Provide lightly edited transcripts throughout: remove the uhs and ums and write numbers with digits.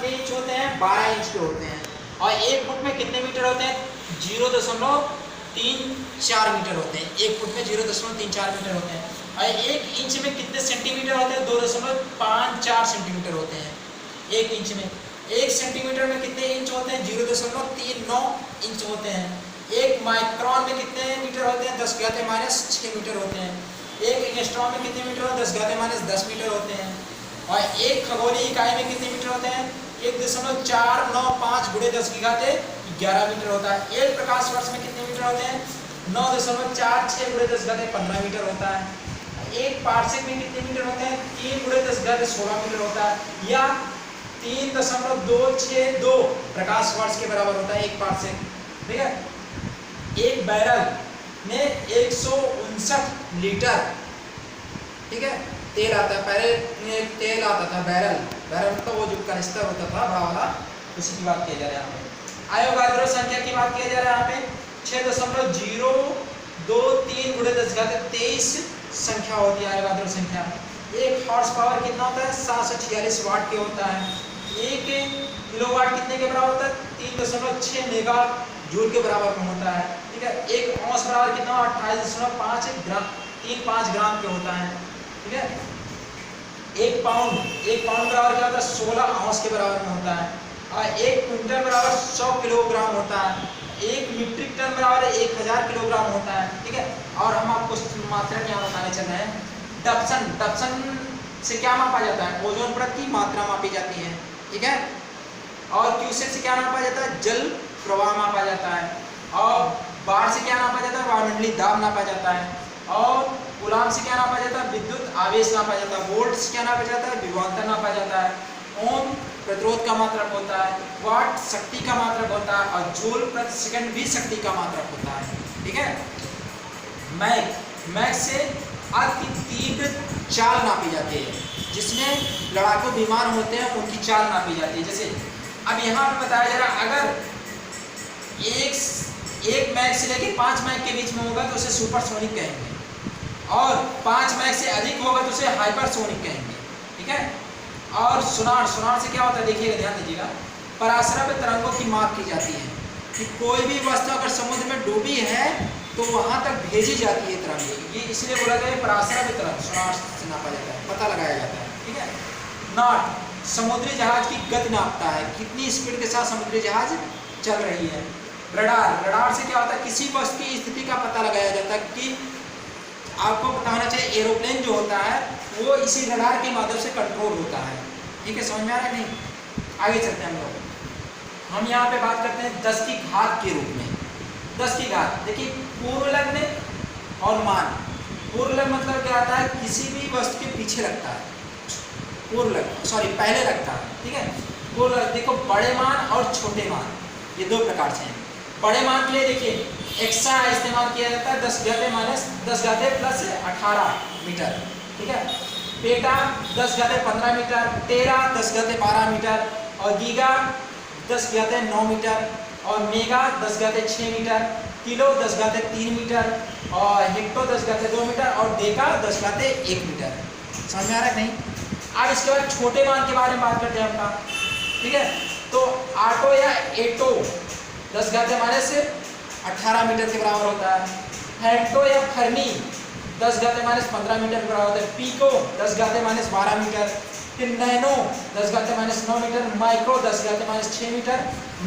कितने इंच होते हैं? 12 इंच के होते हैं। और 1 फुट में कितने मीटर होते हैं? 0.34 मीटर होते हैं। 1 फुट में 0.34 मीटर होते हैं। और 1 इंच में कितने सेंटीमीटर होते हैं? 2.54 सेंटीमीटर होते हैं 1 इंच में। 1 सेंटीमीटर में कितने इंच होते हैं? 0.39 इंच होते हैं। 1 माइक्रोन में कितने मीटर होते हैं? 10⁻⁻6 मीटर होते हैं। 1 एंगस्ट्रॉम में कितने मीटर होते हैं? 10⁻10 मीटर होते हैं। और 1 खगोलीय इकाई में कितने मीटर होते हैं? 1.495 × 10⁻11 मीटर होता है। 1 प्रकाश वर्ष में कितने मीटर होते हैं? 9.46 × 10⁻15 मीटर होता है। 1 पार्सेक में कितने मीटर होते हैं? 3 × 10⁻16 मीटर होता है, या 3.262 प्रकाश वर्ष के बराबर होता है 1 पार्सेक। ठीक है। 1 बैरल में 159 लीटर, ठीक है, तेल आता है। पहले तेल आता था बैरल मतलब वो जो कनिस्तर होता था बड़ा वाला, उसी की बात किया जा रहा है यहाँ पे। अवोगाद्रो संख्या की बात किया जा रहा है यहाँ पे। 6.023 × 10⁻23 संख्या होती है अवोगाद्रो संख्या। 1 हॉर्स पावर कितना होता है? 746 वाट के होता है। 1 किलोवाट कितने के बराबर होता है? 3.6 मेगा जूल के बराबर में होता है। ठीक है। 1 औंस बराबर कितना? 28.35 ग्राम के होता है। ठीक है। 1 पाउंड बराबर क्या होता है? 16 औंस के बराबर में होता है। और 1 क्विंटल बराबर 100 किलोग्राम होता है। 1 मीट्रिक टन बराबर 1000 किलोग्राम होता है। ठीक है। और हम आपको मात्रा यहाँ बताने चल रहे हैं। डप्सन से क्या मापा जाता है? ओजोन परत की मात्रा मापी जाती है। ठीक है। और क्यूसेक से क्या नापा जाता है? जल प्रवाह मापा जाता है। और बार से क्या नापा जाता है? वायुमंडलीय दाब नापा जाता है। और कूलाम से क्या नापा जाता है? विद्युत आवेश नापा जाता है। वोल्ट से क्या नापा जाता है? विभवांतर नापा जाता है। ओम प्रतिरोध का मात्रक होता है। वाट शक्ति का मात्रक होता है। और जूल प्रति सेकंड भी शक्ति का मात्रक होता है। ठीक है। मैक से अति तीव्र चाल नापी जाती है, जिसमें लड़ाकू विमान होते हैं उनकी चाल नापी जाती है। जैसे अब यहाँ पे बताया जा रहा है, अगर एक मैक से लेके 5 मैक के बीच में होगा तो उसे सुपरसोनिक कहेंगे, और 5 मैक से अधिक होगा तो उसे हाइपरसोनिक कहेंगे। ठीक है। और सुनार से क्या होता है? देखिएगा, ध्यान दीजिएगा। पराश्रव्य तरंगों की माप की जाती है कि कोई भी वस्तु अगर समुद्र में डूबी है तो वहां तक भेजी जाती है तरंगें। ये इसलिए बोला गया पराश्रव्य तरंग सुनार से नापा जाता है, पता लगाया जाता है। ठीक है। नॉट समुद्री जहाज की गति नापता है, कितनी स्पीड के साथ समुद्री जहाज चल रही है। रडार से क्या होता है? किसी वस्तु की स्थिति का पता लगाया जाता है। कि आपको बताना चाहिए, एरोप्लेन जो होता है वो इसी रडार के माध्यम से कंट्रोल होता है। ठीक है। समझ में आ रहा है नहीं? आगे चलते हैं हम लोग। हम यहाँ पे बात करते हैं 10 की घात के रूप में। 10 की घात देखिए, पूर्व लग्न और मान। पूर्व लग्न मतलब क्या आता है? किसी भी वस्तु के पीछे लगता है। पहले लगता है। ठीक है। पूर्व लग्न देखो, बड़े मान और छोटे मान, ये 2 प्रकार से हैं। बड़े मान के लिए देखिए एक्सा इस्तेमाल किया जाता है 10⁻10⁻+18 मीटर। ठीक है। पेटा 10⁻15 मीटर, टेरा 10⁻12 मीटर, और गीगा 10⁻9 मीटर, और मेगा 10⁻6 मीटर, किलो 10⁻3 मीटर, और हेक्टो 10⁻2 मीटर, और डेका 10⁻1 मीटर। समझ में आ रहा है नहीं? अब इसके बाद छोटे मान के बारे में बात करते हैं आपका। ठीक है। तो आटो या एटो 10⁻18 मीटर के बराबर होता है। हेक्टो या फर्मी 10⁻15 मीटर के बराबर होता है। पीको 10⁻12 मीटर, फिर नैनो 10⁻9 मीटर, माइक्रो 10⁻6 मीटर,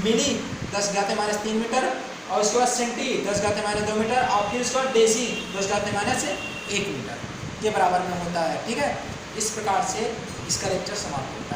मिली 10⁻3 मीटर, और उसके बाद सेंटी 10⁻2 मीटर, और फिर उसके बाद डेसी 10⁻1 मीटर के बराबर में होता है। ठीक है। इस प्रकार से इसका लेक्चर समाप्त होता है।